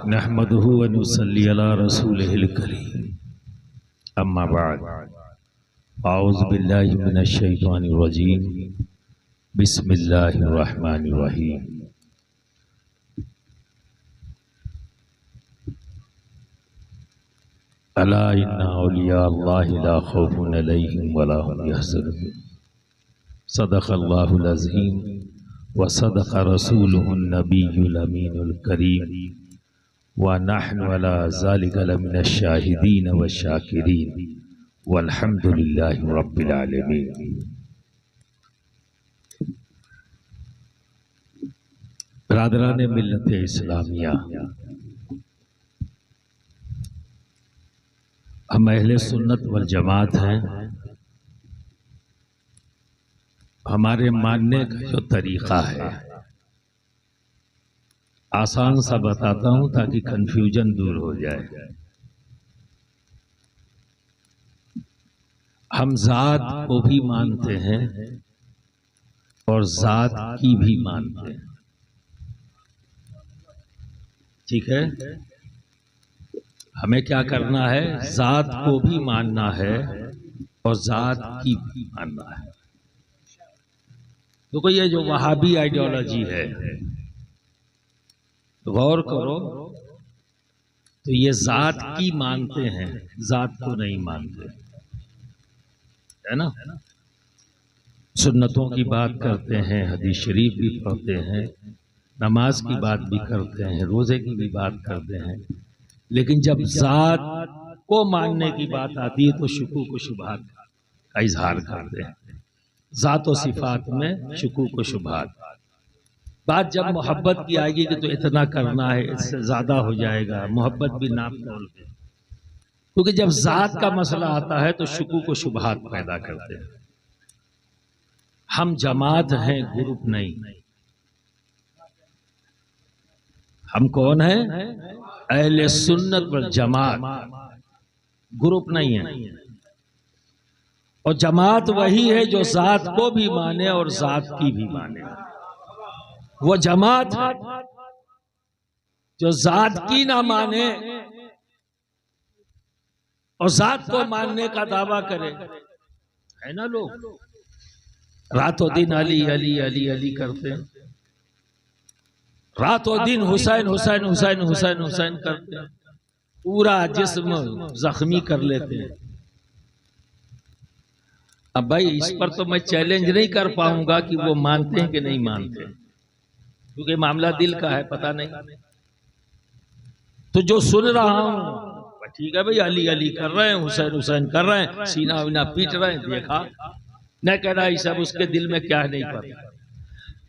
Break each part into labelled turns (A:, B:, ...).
A: नहमदुहु व नुसल्ली अला रसूलिहिल करीम। अम्मा बाद, औज़ु बिल्लाहि मिनश शैतानिर रजीम। बिस्मिल्लाहिर रहमानिर रहीम। अला इन्ना औलिया अल्लाहि ला खौफुन अलैहिम वला हुम यहज़नून। सदक़ल्लाहुल अज़ीम व सदक़ रसूलुहुन नबियुल अमीनुल करीम व नहनु अला ज़ालिका लमिनश शाहिदीन व शाकिरीन वल्हम्दुलिल्लाहि रब्बिल आलमीन। बिरादरान मिल्लत इस्लामिया, हम अहले सुन्नत वल जमात हैं। हमारे मानने का जो तरीक़ा है, आसान सा बताता हूं ताकि कंफ्यूजन दूर हो जाए। हम ज़ात को भी मानते हैं और ज़ात की भी मानते हैं। ठीक है, हमें क्या करना है? ज़ात को भी मानना है और ज़ात की भी मानना है। तो ये जो वहाबी आइडियोलॉजी है, गौर करो, तो ये ज़ात की मानते हैं, ज़ात को नहीं मानते, है ना। सुन्नतों की बात करते हैं, हदीस शरीफ भी पढ़ते हैं, नमाज की बात भी करते हैं, रोजे की भी बात करते हैं, लेकिन जब ज़ात को मानने की बात आती है तो शुकूक व शुबहात का इजहार करते हैं। ज़ात व सिफात में शुकूक व शुबहात। बात जब मोहब्बत की आएगी कि तो इतना करना है, इससे ज्यादा हो जाएगा, मोहब्बत भी नाप तोल के, क्योंकि जब ज़ात का मसला आता है तो शुकूक व शुबहात पैदा करते हैं। हम जमात हैं, ग्रुप नहीं। हम कौन है? अहले सुन्नत वल जमात, ग्रुप नहीं है। और जमात वही है जो ज़ात को भी माने और ज़ात की भी माने। वो जमात है जो ज़ात की ना माने और ज़ात को मानने का दावा करे, है ना। लोग रातों दिन अली अली अली अली करते हैं, रातों दिन हुसैन हुसैन हुसैन हुसैन हुसैन करते हैं, पूरा जिस्म जख्मी कर लेते हैं। अब भाई इस पर तो मैं चैलेंज नहीं कर पाऊंगा कि वो मानते हैं कि नहीं मानते, क्योंकि मामला दिल का है, पता नहीं। तो जो सुन रहा हूं, ठीक है भाई, अली अली कर रहे हैं, हुसैन हुसैन कर रहे हैं, सीना विना पीट रहे हैं, देखा न कह रहा, ये सब उसके दिल में क्या नहीं पता,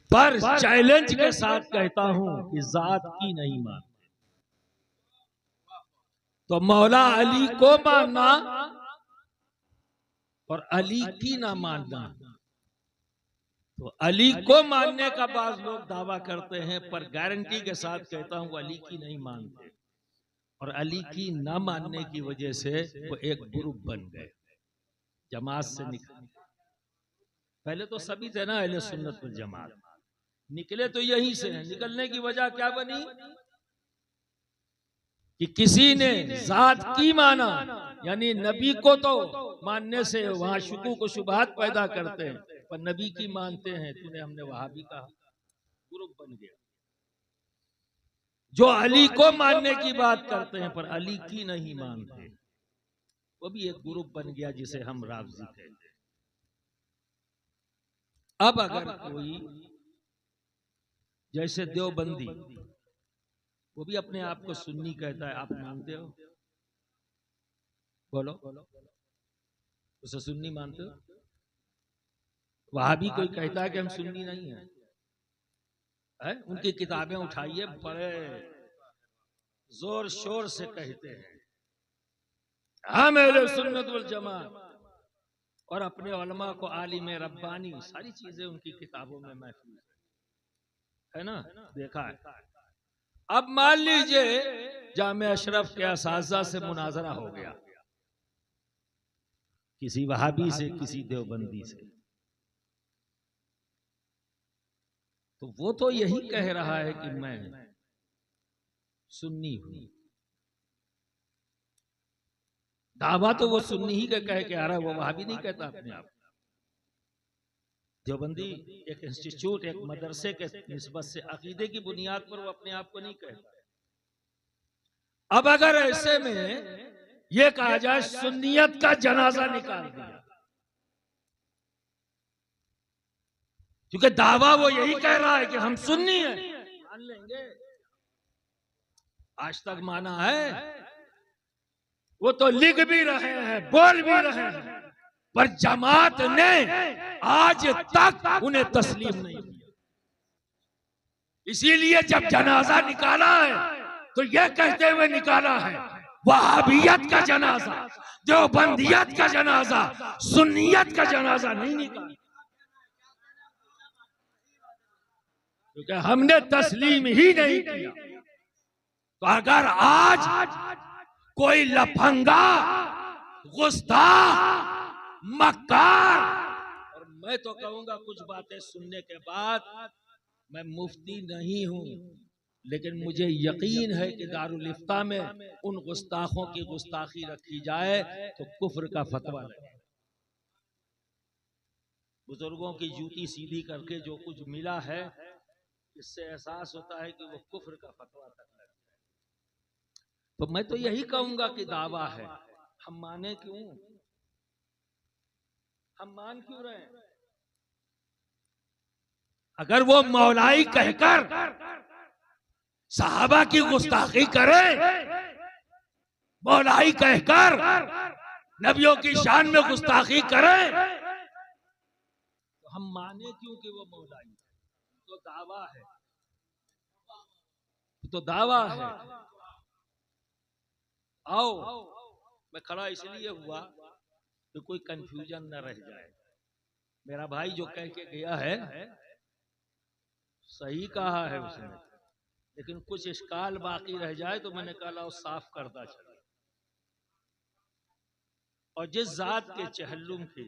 A: पर चैलेंज के साथ कहता हूं कि ज़ात की नहीं मानते। तो मौला अली को मानना और अली की ना मानना, तो अली को मानने का बाज़ लोग दावा करते हैं, पर गारंटी के साथ कहता हूं अली की नहीं मानते। और अली की ना मानने की वजह से वो एक ग्रुप बन गए, जमात से निकल। पहले तो सभी थे ना अहले सुन्नत वल जमात, निकले तो यहीं से हैं। निकलने की वजह क्या बनी कि किसी ने ज़ात की माना, यानी नबी को तो मानने से वहां शुकूक व शुबहात पैदा करते हैं, पर नबी की मानते हैं, तूने हमने वहाबी कहा, ग्रुप बन गया। जो अली को मानने की बात करते हैं पर अली की नहीं मानते, वो भी एक ग्रुप बन गया जिसे हम राफ़ज़ी कहते हैं। अब अगर कोई जैसे देवबंदी, वो भी अपने आप को सुन्नी कहता है, आप मानते हो? बोलो, उसे सुन्नी मानते हो? वहां भी कोई कहता है कि हम सुन्नी नहीं है, है? उनकी किताबें उठाइए, बड़े जोर शोर से कहते हैं हम अहले सुन्नत वल जमात, और अपने उलमा को आलिम रब्बानी, सारी चीजें उनकी किताबों में महफूज है ना, देखा है। अब मान लीजिए जामे अशरफ के असातिज़ा से मुनाजरा हो गया, किसी वहाबी से, किसी देवबंदी से, तो वो तो यही कह रहा है कि मैं सुन्नी हूं। दावा तो वो सुन्नी ही का कह के आ रहा है, वो वहाबी नहीं कहता अपने आप। देवबंदी एक इंस्टीट्यूट, एक मदरसे के निस्बत से अकीदे की बुनियाद पर वो अपने आप को नहीं कहता। अब अगर ऐसे में ये कहा जाए सुन्नियत का जनाजा निकाल दिया, क्योंकि दावा वो यही कह रहा है कि हम सुन्नी हैं, मान लेंगे। आज तक माना है, वो तो लिख भी रहे हैं, बोल भी रहे हैं, पर जमात ने आज तक उन्हें तस्लीम नहीं किया। इसीलिए जब जनाजा निकाला है तो यह कहते हुए निकाला है वहाबियत का जनाजा, देवबंदियत का जनाजा, सुन्नियत का जनाजा नहीं निकाला, क्योंकि हमने तस्लीम ही नहीं किया। तो अगर आज कोई लफंगा, गुस्ताख, मक्कार, और मैं तो कहूंगा कुछ बातें सुनने के बाद, मैं मुफ्ती नहीं हूं, लेकिन मुझे यकीन है कि दारुल इफ्ता में उन गुस्ताखों की गुस्ताखी रखी जाए तो कुफ्र का फतवा लगे। बुजुर्गों की जूती सीधी करके जो कुछ मिला है, इससे एहसास होता है कि वो कुफ्र का फतवा तक लग जाए। तो मैं तो यही कहूंगा कि दावा है, हम माने क्यों, हम मान क्यों रहे हैं? अगर वो मौलाई कहकर सहाबा की गुस्ताखी करे, मौलाई कहकर नबियों की शान में गुस्ताखी करे, तो हम माने क्यों कि वो मौलाई है? तो दावा है, तो दावा है। आओ, मैं खड़ा इसलिए हुआ कि कोई कंफ्यूजन न रह जाए। मेरा भाई जो कह के गया है सही कहा है उसने, लेकिन कुछ इश्काल बाकी रह जाए तो मैंने कहा लाओ साफ करता चला। और जिस जात के चहल्लुम की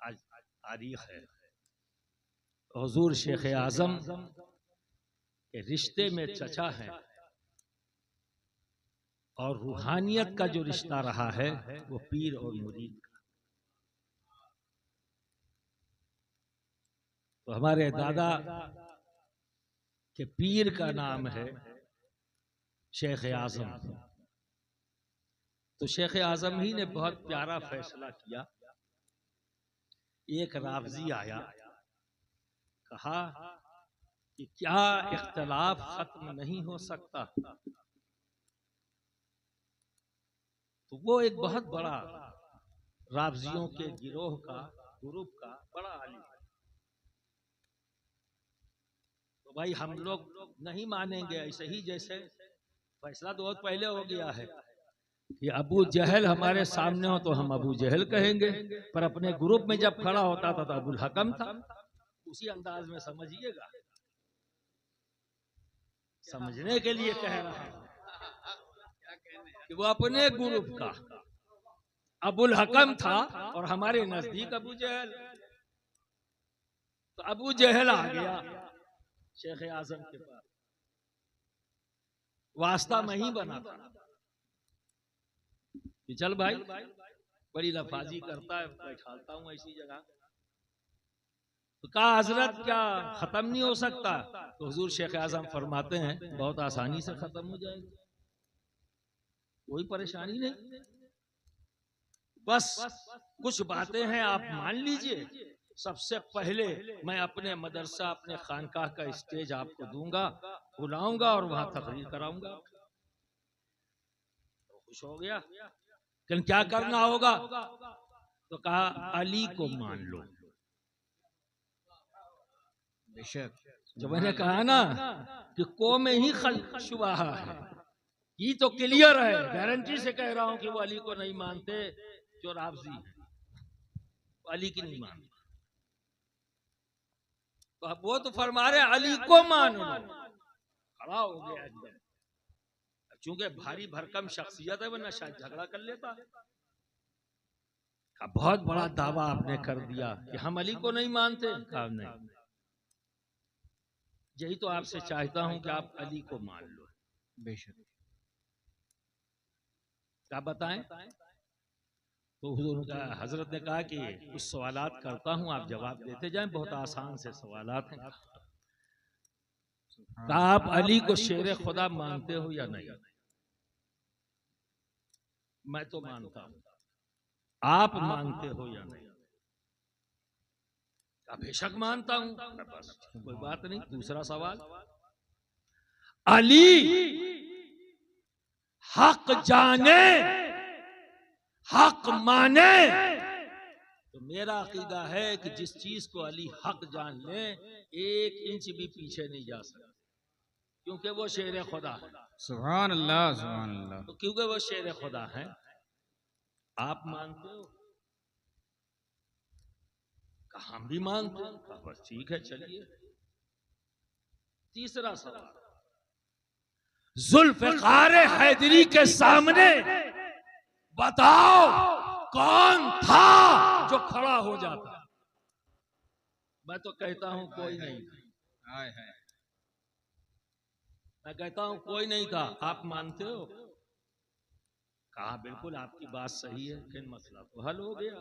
A: आज तारीख है, हुजूर शेख आजम के रिश्ते में चचा है, और रूहानियत का जो रिश्ता रहा है वो पीर और मुरीद का। तो हमारे दादा के पीर का नाम है शेख आजम। तो शेख आजम ही ने बहुत प्यारा फैसला किया। एक रावजी आया, कहा कि क्या इख्तलाफ खत्म नहीं हो सकता? तो वो एक बहुत बड़ा रावजियों के गिरोह का, ग्रुप का बड़ा आलिम है। तो भाई हम लोग नहीं मानेंगे ऐसे ही, जैसे फैसला तो बहुत पहले हो गया है कि अबू जहल हमारे सामने हो तो हम अबू जहल कहेंगे, पर अपने ग्रुप में जब खड़ा होता था तो अबुल हकम था। उसी अंदाज में समझिएगा, समझने के लिए कह रहा हूं कि वो अपने ग्रुप का अबुल हकम था और हमारे नजदीक अबू जहल। तो अबू जहल आ गया शेख आजम के पास, वास्ता में ही बना था कि चल भाई, बड़ी लफाजी करता है, बैठाता हूं ऐसी जगह। तो कहा हजरत क्या खत्म नहीं हो सकता? तो हुजूर शेख आजम फरमाते हैं बहुत आसानी से खत्म हो जाएगा, कोई परेशानी नहीं, बस कुछ बातें हैं आप मान लीजिए। सबसे पहले मैं अपने मदरसा, अपने खानकाह का स्टेज आपको दूंगा, बुलाऊंगा और वहां तकरीर कराऊंगा। तो खुश हो गया, लेकिन क्या करना होगा? तो कहा अली को मान लो। बेशक, जो मैंने कहा ना कि को में ही शुबा है, ये तो क्लियर है, गारंटी से कह रहा हूं कि वो अली को नहीं मानते, जो रावजी है वो अली की नहीं मानते। तो अब वो तो फरमा रहे अली को मान लो। खड़ा हो गया एकदम, चूंकि भारी भरकम शख्सियत है, वरना शायद झगड़ा कर लेता। बहुत बड़ा दावा आपने कर दिया कि हम अली को नहीं मानते। कहा नहीं, यही तो आपसे चाहता हूं कि आप अली को मान लो।
B: बेशक
A: क्या बताएं? तो हुजूर का हजरत ने कहा कि कुछ सवालात करता हूं, आप जवाब देते जाएं, बहुत आसान से सवालात हैं। कहा आप अली को शेर खुदा मानते हो या नहीं? मैं तो मानता हूं, आप मानते हो या नहीं? बेशक मानता हूं। बस कोई बात नहीं। दूसरा सवाल, अली हक जाने हक माने, तो मेरा अकीदा है कि जिस चीज को अली हक जान ले, 1 इंच भी पीछे नहीं जा सकता, क्योंकि वो शेर खुदा है।
B: सुभान अल्लाह, सुभान अल्लाह।
A: तो क्योंकि वो शेर खुदा है। आप मानते हो? हम भी मानते हैं। बस ठीक है, चलिए। तीसरा सवाल, जुल्फ़िकार हैदरी के सामने बताओ कौन था जो खड़ा हो जाता? मैं तो कहता हूं कोई नहीं था। मैं कहता हूं कोई नहीं था। आप मानते हो? कहा बिल्कुल आपकी बात सही है, फिर मसला तो हल हो गया।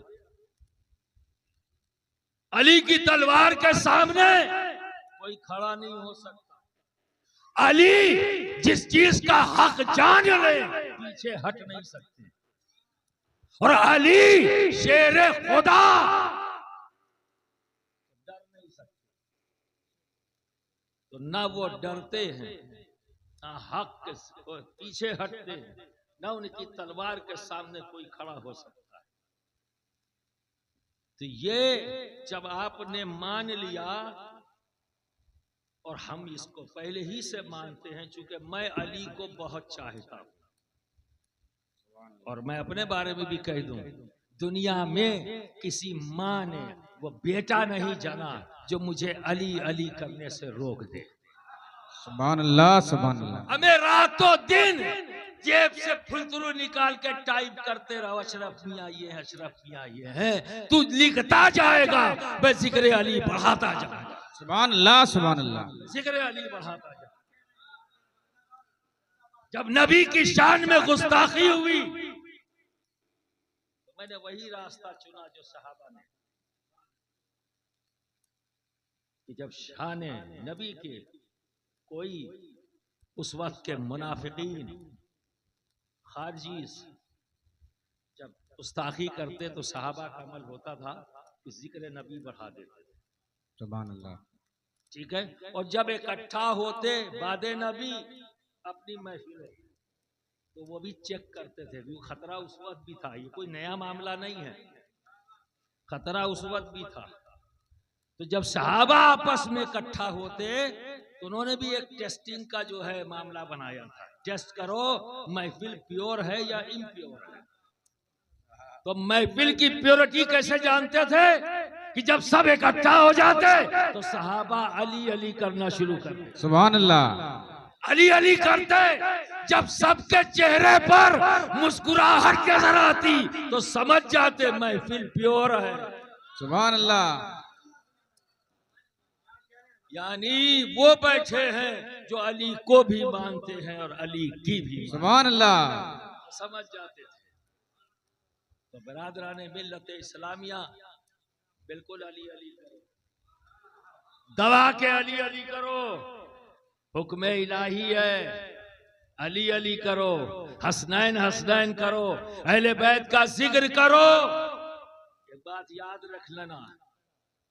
A: अली की तलवार के सामने कोई खड़ा नहीं हो सकता। अली जिस चीज का हक जान ले, पीछे हट नहीं सकते। और अली शेर खुदा, डर नहीं सकते। तो ना वो डरते हैं, ना हक के पीछे हटते हैं, ना उनकी तलवार के सामने कोई खड़ा हो सकता है। तो ये जब आपने मान लिया, और हम इसको पहले ही से मानते हैं, चूंकि मैं अली को बहुत चाहता हूं, और मैं अपने बारे में भी कह दूं, दुनिया में किसी माँ ने वो बेटा नहीं जाना जो मुझे अली अली करने से रोक दे।
B: सुभान अल्लाह, सुभान अल्लाह।
A: हमें रातों दिन जेब से फुलतरू निकाल के टाइप करते रहो, अशरफ मियाँ ये है, अशरफ मियाँ ये है। तू लिखता जाएगा, मैं जिक्र अली बढ़ाता जाऊंगा।
B: सुभान अल्लाह, सुभान अल्लाह।
A: जिक्र अली बढ़ाता जाऊंगा। जब नबी की शान में गुस्ताखी हुई, तो मैंने वही रास्ता चुना जो सहाबा ने, कि जब शान नबी के कोई उस वक्त के मुनाफिकीन खारजी जब गुस्ताखी करते, तो सहाबा का अमल होता था कि जिक्र नबी बढ़ा देते थे।
B: सुभान अल्लाह।
A: ठीक है। और जब इकट्ठा होते बादे नबी अपनी महफिलों, तो वो भी चेक करते थे। वो खतरा उस वक्त भी था, ये कोई नया मामला नहीं है, खतरा उस वक्त भी था। तो जब सहाबा आपस में इकट्ठा होते, तो उन्होंने भी एक टेस्टिंग का जो है मामला बनाया था। टेस्ट करो महफिल प्योर है या इम्प्योर है। तो महफिल की प्योरिटी कैसे जानते थे? कि जब सब इकट्ठा हो जाते, तो सहाबा अली अली करना शुरू करते।
B: सुभान अल्लाह।
A: अली अली करते। जब सबके चेहरे पर मुस्कुराहट नजर आती, तो समझ जाते महफिल प्योर है।
B: सुभान अल्लाह।
A: यानी वो बैठे हैं जो अली को भी मानते हैं और अली की भी।
B: सुभान अल्लाह।
A: समझ जाते थे। तो बरादरान मिल्लत इस्लामिया, बिल्कुल अली अली करो, दवा के अली अली करो, हुक्म इलाही है, अली अली करो, हसनैन हसनैन करो, अहले बैत का जिक्र करो। एक बात याद रख लेना,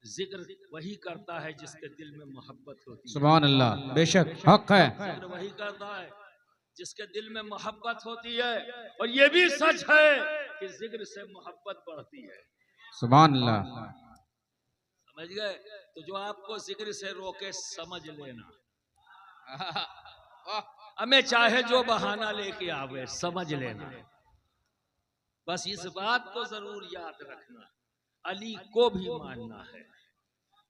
A: जिक्र वही करता है जिसके दिल में मोहब्बत होती है।
B: सुभान अल्लाह, बेशक हक है।
A: जिक्र वही करता है जिसके दिल में मोहब्बत होती है। और ये भी सच है कि जिक्र से मोहब्बत बढ़ती है।
B: सुभान अल्लाह।
A: समझ गए? तो जो आपको जिक्र से रोके, समझ लेना, हमें चाहे जो बहाना लेके आवे, समझ लेना। बस इस बात को जरूर याद रखना, अली को भी मानना है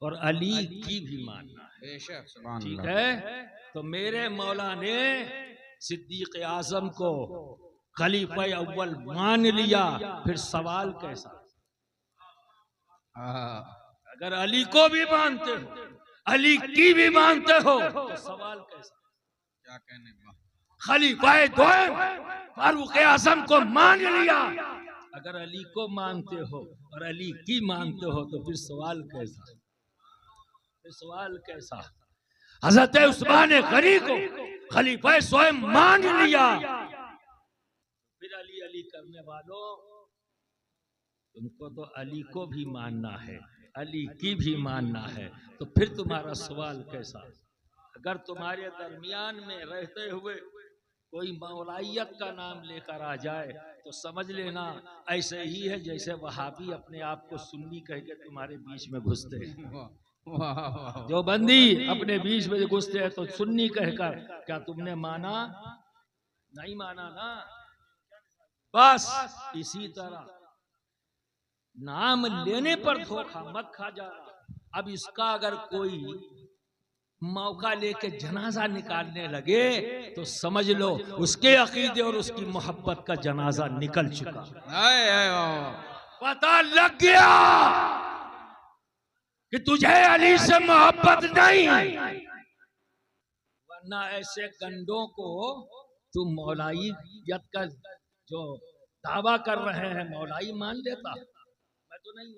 A: और अली की भी मानना है।
B: बेशक। सुभान
A: ठीक
B: अल्लाह।
A: है। तो मेरे मौला ने सिद्दीक आजम को खलीफा अव्वल मान लिया, फिर सवाल कैसा? अगर अली को भी मानते हो, अली की भी मानते हो, तो सवाल कैसा?
B: क्या कहने बा?
A: खलीफाए दोम फारूक आजम को मान लिया। अगर अली को मानते हो और अली की मानते हो तो फिर सवाल कैसा, फिर सवाल कैसा। हजरत उस्मान गनी को खलीफा स्वयं मान लिया, फिर अली अली करने वालों, तुमको तो अली को भी मानना है, अली की भी मानना है, तो फिर तुम्हारा सवाल कैसा। अगर तुम्हारे दरमियान में रहते हुए कोई मौलाइयत का नाम लेकर आ जाए तो समझ लेना ऐसे ही है जैसे वहाबी अपने आप को सुन्नी कह के तुम्हारे बीच में घुसते हैं। जो बंदी अपने बीच में घुसते हैं तो सुन्नी कहकर, क्या तुमने माना? नहीं माना ना। बस इसी तरह नाम लेने पर धोखा मत खा जाना। अब इसका अगर कोई मौका लेके जनाजा निकालने लगे तो समझ लो उसके अकीदे और उसकी मोहब्बत का जनाजा निकल चुका। पता लग गया कि तुझे अली से मोहब्बत नहीं, वरना ऐसे गंडों को तू मौलाइयत का जो दावा कर रहे हैं मौलाई मान लेता। मैं तो नहीं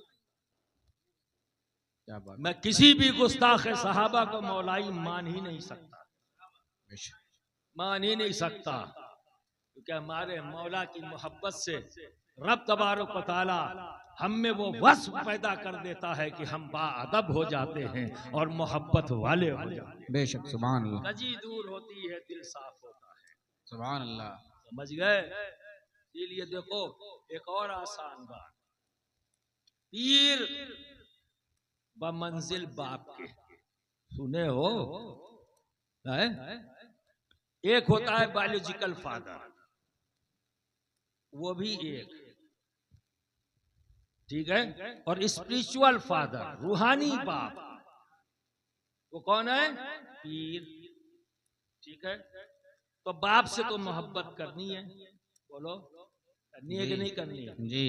A: मान, मैं किसी भी गुस्ताख सहाबा को मौलाई मान ही नहीं सकता, मान ही नहीं सकता, क्योंकि हमारे मौला की मोहब्बत से रब तबारक व तआला हम में वो वस्फ पैदा कर देता है कि हम बाअदब हो जाते हैं और मोहब्बत वाले हो जाते हैं।
B: बेशक सुभान अल्लाह,
A: कजी दूर होती है दिल साफ होता है।
B: सुभान अल्लाह।
A: समझ गए? इसलिए देखो एक और आसान बात, पीर बमंजिल बाप के, सुने हो? है? एक होता है बायोलॉजिकल फादर, वो भी एक, ठीक है, और स्पिरिचुअल फादर रूहानी बाप, वो कौन है? पीर। ठीक है, तो बाप से तो मोहब्बत करनी है, बोलो करनी है कि नहीं करनी है?
B: जी।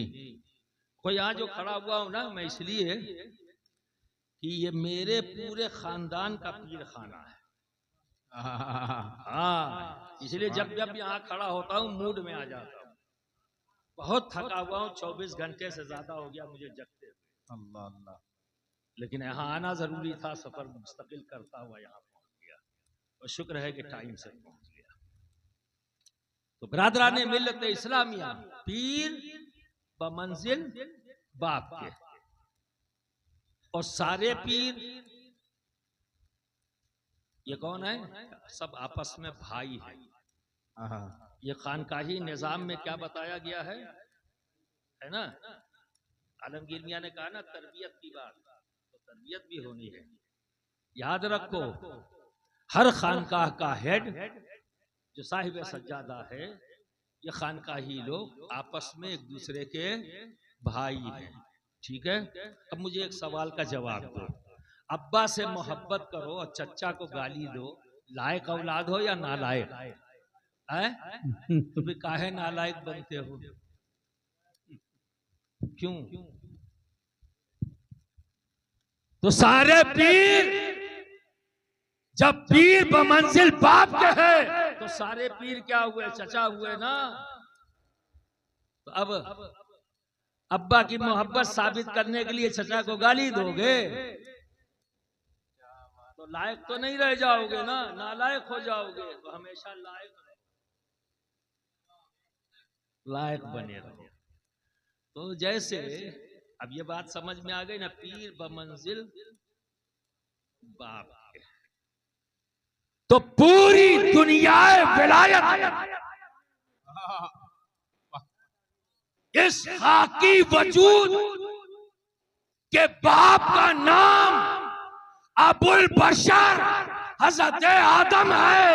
A: कोई यहाँ जो खड़ा हुआ हूं ना मैं इसलिए कि ये मेरे पूरे खानदान का पीर खाना है। हाँ, इसलिए जब जब यहाँ खड़ा होता हूँ मूड में आ जाता हूँ। बहुत थका हुआ हूँ, 24 घंटे से ज्यादा हो गया मुझे जगते हुए।
B: अल्लाह अल्लाह।
A: लेकिन यहाँ आना जरूरी था, सफर मुस्तकिल करता हुआ यहाँ पहुंच गया और शुक्र है कि टाइम से पहुंच गया। तो बरादराने मिल्लत इस्लामिया, पीर बमंजिल बाप के, और सारे पीर ये कौन है? सब आपस में भाई है। ये खानकाही निजाम में क्या बताया गया है ना? आलमगीर मियां ने कहा ना तरबियत की बात, तो तरबियत भी होनी है। याद रखो हर खानकाह का हेड जो साहिब सज्जादा है, ये खानकाही लोग आपस में एक दूसरे के भाई हैं। ठीक है, अब मुझे एक सवाल का जवाब दो, अब्बा से मोहब्बत करो और चच्चा को गाली दो, लायक औलाद हो या नालायक है? तो फिर काहे नालायक बनते हो? क्यों? तो सारे पीर जब पीर बमंजिल बाप के हैं तो सारे पीर क्या हुए? चचा हुए ना। तो अब अब्बा की मोहब्बत साबित करने के लिए चचा को गाली दोगे तो लायक तो नहीं रह जाओगे ना, नालायक हो जाओगे। तो हमेशा लायक बने रहो। तो जैसे अब ये बात समझ में आ गई ना, पीर बमंजिल बाप के, तो पूरी दुनिया विलायत इस खाकी वजूद के बाप का नाम अबुल बशर हजरत आदम है,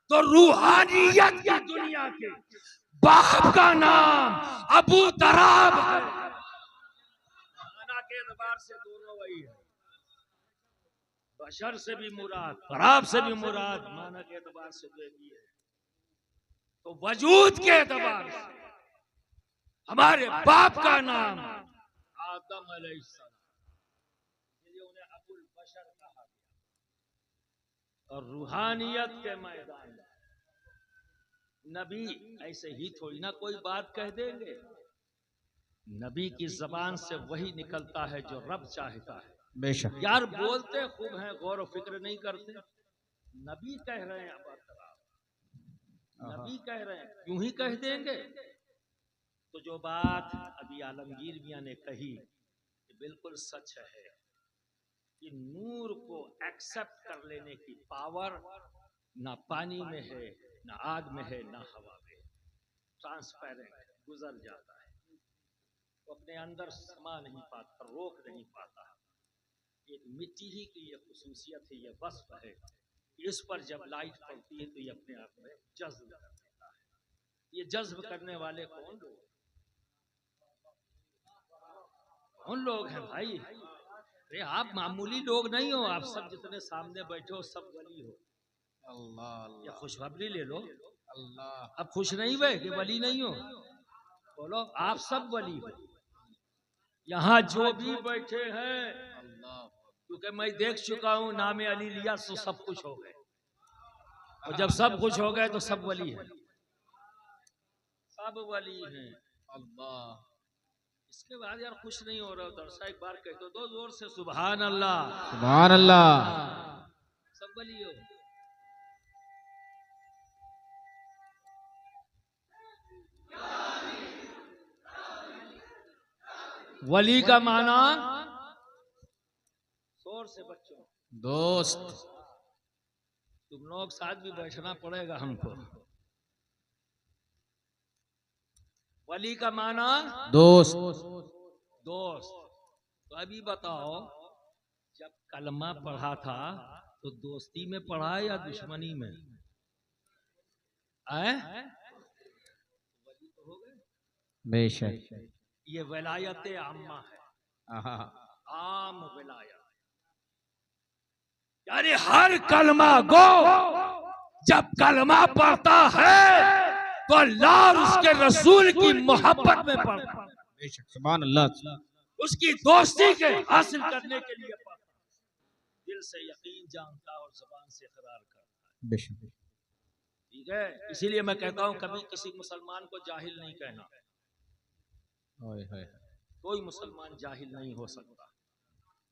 A: तो रूहानियत की दुनिया के बाप का नाम अबू तराब है। माना के एतबार से दोनों वही है, बशर से भी मुराद, तराब से भी मुराद, माना के एतबार से तो एक ही है। तो वजूद के एतबार से हमारे बाप का नाम आदम अलैहिस्सलाम, इसलिए उन्हें अबुल बशर कहा गया। और रूहानियत के मैदान में नबी ऐसे ही थोड़ी ना कोई बात कह देंगे। नबी की जबान से वही निकलता है जो रब चाहता है।
B: बेशक।
A: यार बोलते खूब हैं, गौर फिक्र नहीं करते। नबी कह रहे हैं, नबी कह रहे हैं, यूं ही कह देंगे। तो जो बात अभी आलमगीर मियां ने कही बिल्कुल सच है कि नूर को एक्सेप्ट कर लेने की पावर ना पानी में है, ना आग में है, ना हवा में। ट्रांसपेरेंट गुजर जाता है, तो अपने अंदर समा नहीं पाता, रोक नहीं पाता। एक मिट्टी ही की यह खुसूसियत है, यह वस्फ है, इस पर जब लाइट पड़ती है तो ये अपने आप में जज्ब कर देता है। ये जज्ब करने वाले कौन लोग? कौन लोग हैं भाई? अरे आप मामूली लोग नहीं हो, आप सब जितने सामने बैठे हो सब वली हो।
B: अल्लाह
A: या खुशखबरी ले लो,
B: अल्लाह।
A: अब खुश नहीं हुए कि वली नहीं हो? बोलो आप सब वली हो। यहाँ जो भी बैठे हैं, क्योंकि मैं देख चुका हूँ नाम अली लिया तो सब कुछ हो गए, और जब सब कुछ हो गए तो सब वली है, सब वली हैं।
B: अल्लाह।
A: इसके बाद यार खुश नहीं हो रहा उधर सा, एक बार कह दो जोर से सुभान अल्लाह।
B: सुभान अल्लाह।
A: सब वली हो। वली का माना, शोर से बच्चों,
B: दोस्त।
A: तुम लोग साथ भी बैठना पड़ेगा हमको। वली का माना
B: दोस्त।
A: दोस्त। तो अभी बताओ, जब कलमा पढ़ा था तो दोस्ती में पढ़ा या दुश्मनी में? आए? वली तो हो गए।
B: बेशक।
A: ये वलायत आम्मा है, आम वलायत। यानी हर कलमा गो जब कलमा पढ़ता है तो अल्लाह और उसके रसूल की मोहब्बत में पढ़ता है।
B: बेशक। सुभान अल्लाह।
A: उसकी दोस्ती के हासिल करने के लिए पढ़ता है। दिल से यकीन जानता और जुबान से इकरार करता है।
B: बेशक।
A: ठीक है, इसीलिए मैं कहता हूं कभी किसी मुसलमान को जाहिल नहीं कहना। कोई मुसलमान जाहिल नहीं हो सकता,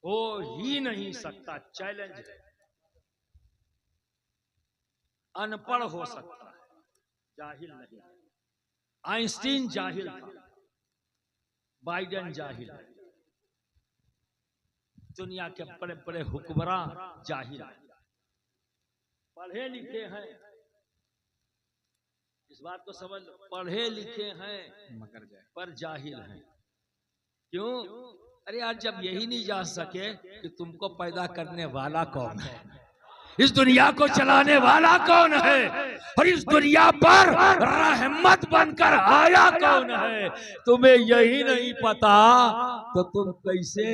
A: हो ही नहीं सकता, चैलेंज है। अनपढ़ हो सकता है, जाहिल नहीं। आइंस्टीन जाहिल था, बाइडेन जाहिल है, दुनिया के बड़े बड़े हुक्मरान जाहिल है। पढ़े लिखे हैं, इस बात को समझ लो, पढ़े लिखे हैं
B: मगर
A: पर जाहिल हैं। क्यों? अरे यार जब यही नहीं जान सके कि तुमको पैदा करने वाला कौन है, इस दुनिया को चलाने वाला कौन है, और इस दुनिया पर रहमत बनकर आया कौन है, तुम्हें यही नहीं पता तो तुम कैसे?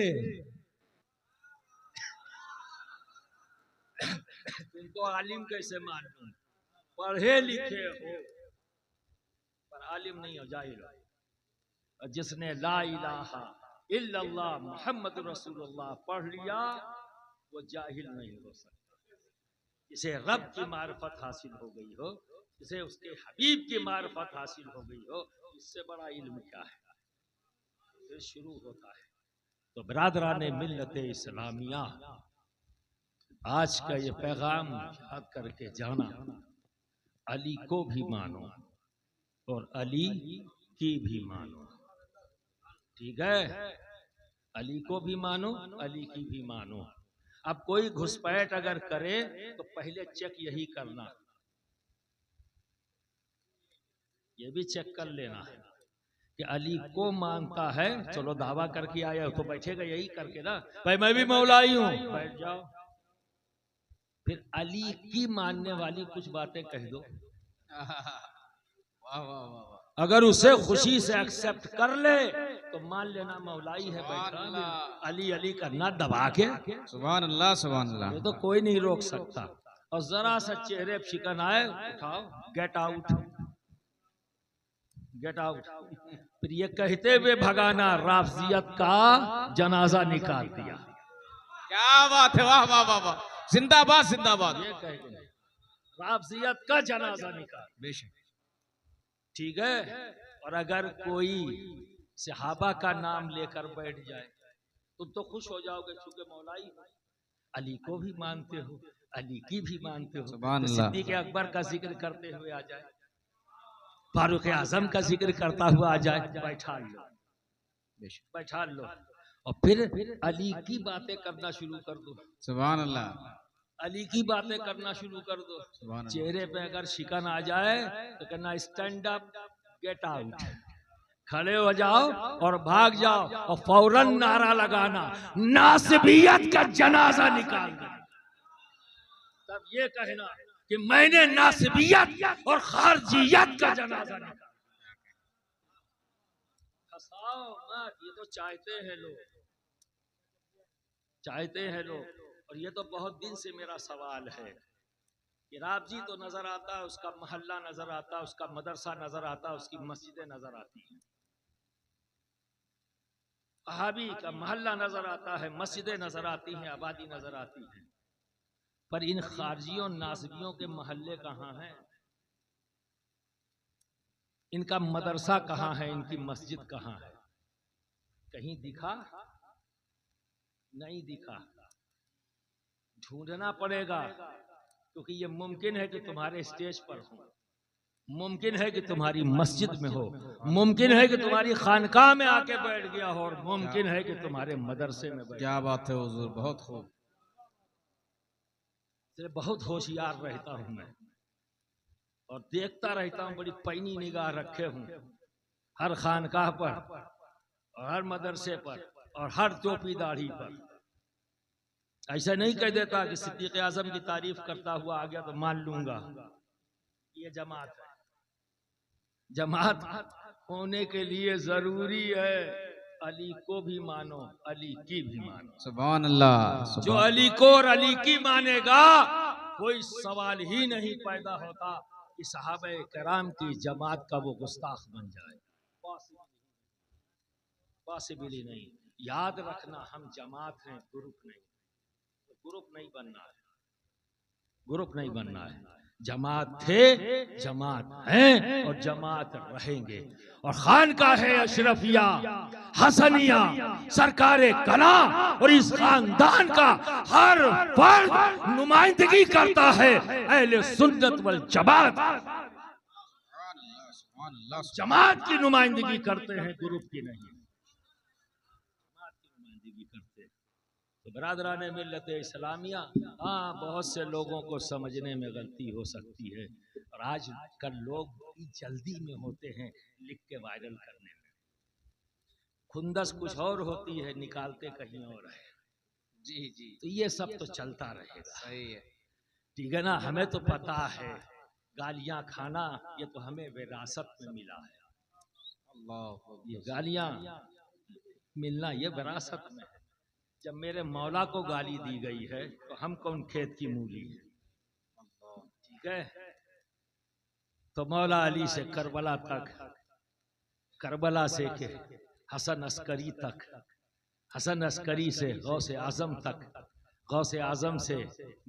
A: तुमको आलिम कैसे मालूम? पढ़े लिखे हो पर आलिम नहीं हो, जाहिल हो। जिसने ला इलाहा इल्लल्लाह मुहम्मद रसूलुल्लाह पढ़ लिया वो जाहिल नहीं हो सकता। इसे रब की मार्फत हासिल हो गई हो, इसे उसके हबीब की मार्फत हासिल हो गई हो, इससे बड़ा इल्म क्या है? फिर शुरू होता है। तो बिरादराने मिल्लत इस्लामिया, आज का ये पैगाम याद करके जाना, अली को भी मानो और अली की भी मानो। ठीक है, अली को भी मानो, अली की भी मानो। अब कोई घुसपैठ अगर करे तो पहले चेक यही करना, ये भी चेक कर लेना है कि अली को मानता है। चलो दावा करके आया तो बैठेगा यही करके ना, भाई मैं भी मौलाई हूं, बैठ जाओ। फिर अली की मानने वाली कुछ बातें कह दो,
B: वाह वाह वाह।
A: अगर उसे खुशी से एक्सेप्ट कर ले तो मान लेना मौलाई है बैठा, अली अली करना दबा के।
B: सुभान अल्लाह सुभान अल्लाह।
A: ये तो कोई नहीं रोक सकता। और जरा सा चेहरे पे शिकन आए, उठाओ, गेट आउट, गेट आउट। फिर ये कहते हुए भगाना, राफजियत का जनाजा निकाल दिया।
B: क्या बात है, वाह वाह वाह वाह, जिंदाबाद जिंदाबाद।
A: ये कह के राफजियत का जनाजा निकाल।
B: बेशक।
A: ठीक है। और अगर कोई सहाबा का नाम लेकर बैठ जाए तुम तो खुश हो जाओगे, चूंकि मौलाई हो, अली को भी मानते हो, अली की भी मानते हो,
B: सुभान
A: तो
B: अल्लाह।
A: सिद्दीक अकबर का जिक्र करते हुए आ जाए, फारूक आजम का जिक्र करता हुआ आ जाए, बैठा लो, बैठा लो, और फिर अली की बातें करना शुरू कर दो,
B: सुभान अल्लाह।
A: अली की बातें करना शुरू कर दो।
B: सुभान अल्लाह।
A: चेहरे पे अगर शिकन आ जाए तो कहना स्टैंड अप गेट आउट, खड़े हो जाओ और भाग जाओ, और फौरन नारा लगाना नासिबियत का जनाजा निकाल दो। तब ये कहना कि मैंने नासिबियत और खारजियत का जनाजा निकाला। फसाओ मत, ये तो चाहते हैं लोग, चाहते हैं लोग। और ये तो बहुत दिन से मेरा सवाल है कि राबजी तो नजर आता है, उसका मोहल्ला नजर आता है, उसका मदरसा नजर आता है, उसकी मस्जिदें नजर आती हैं, वहाबी का मोहल्ला नजर आता है, मस्जिदें नजर आती हैं, आबादी नजर आती है, पर इन खारजियों नासिबियों के मोहल्ले कहाँ हैं, इनका मदरसा कहाँ है, इनकी मस्जिद कहाँ है? कहीं दिखा? नहीं दिखा। ढूंढना पड़ेगा, क्योंकि ये मुमकिन है कि तुम्हारे स्टेज पर हो, मुमकिन है कि तुम्हारी मस्जिद में हो, मुमकिन है कि तुम्हारी खानकाह में आके बैठ गया हो, और मुमकिन है कि तुम्हारे मदरसे में बैठ।
B: क्या बात है हुजूर, बहुत खूब।
A: बहुत होशियार रहता हूं मैं, और देखता रहता हूं, बड़ी पैनी निगाह रखे हूं हर खानकाह पर और हर मदरसे पर और हर टोपी दाढ़ी पर। ऐसा नहीं कह देता कि सिद्दीक आजम की तारीफ करता हुआ आ गया तो मान लूंगा। ये जमात है, जमात होने के लिए जरूरी है अली को भी मानो, अली की भी मानो।
B: सुभान अल्लाह।
A: जो अली को और अली की मानेगा, कोई सवाल ही नहीं पैदा होता कि सहाबे कराम की जमात का वो गुस्ताख बन जाए। पॉसिबल ही नहीं। याद रखना, हम जमात हैं, ग्रुप नहीं। ग्रुप नहीं बनना है, ग्रुप नहीं बनना है। जमात थे, जमात हैं और जमात रहेंगे। और खानकाह है अशरफिया, हसनिया, सरकारे कला और इस खानदान का हर फर्द नुमाइंदगी करता है अहले सुन्नत वल जमात। जमात की नुमाइंदगी करते हैं, ग्रुप की नहीं। जमात की नुमाइंदगी करते हैं। तो बरादराने मिल्लत इस्लामिया, हाँ, बहुत से लोगों को समझने में गलती हो सकती है, और आज कल लोग बड़ी जल्दी में होते हैं लिख के वायरल करने में। खुंदस कुछ और होती है, निकालते कहीं और है। जी जी, तो ये सब तो चलता रहेगा।
B: सही है,
A: ठीक है ना। हमें तो पता है गालियां खाना ये तो हमें विरासत में मिला है। अल्लाह, ये गालियां मिलना ये विरासत में है। जब मेरे मौला को गाली दी गई है तो हम कौन खेत की मूली है? ठीक है। तो मौला अली से करबला तक, करबला से के हसन अस्करी तक, हसन अस्करी से गौसे आजम तक, गौसे आजम से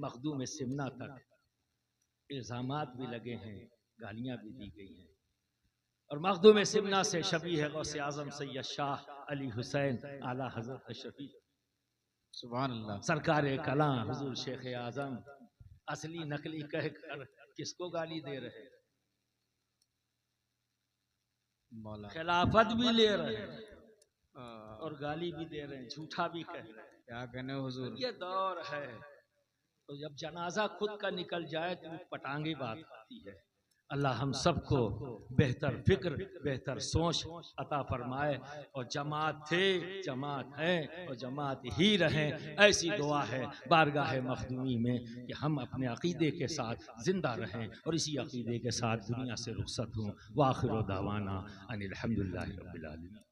A: मखदूम सिमना तक इल्जामात भी लगे हैं, गालियां भी दी गई हैं। और मखदूम सिमना से शबी है गौसे आजम सैयद शाह अली हुसैन आला हजरत अशरफी,
B: सुभान अल्लाह।
A: सरकार कला हुजूर शेख आजम असली नकली कहकर किसको गाली दे रहे हैं?
B: मौला
A: खिलाफत भी ले रहे हैं और गाली भी दे रहे हैं, झूठा भी कह रहे हैं।
B: क्या कहने हुजूर।
A: ये दौर है। तो जब जनाजा खुद का निकल जाए तो पटांगी बात आती है। अल्लाह हम सबको बेहतर फिक्र, बेहतर सोच अता फरमाए, और जमात थे, जमात है और जमात ही रहें, ऐसी दुआ है बारगाह मखदूमी में कि हम अपने अकीदे के साथ जिंदा रहें और इसी अकीदे के साथ दुनिया से रुखसत हों। वाखिर दावाना अनिल हम्दुलिल्लाहि रब्बिल आलमीन।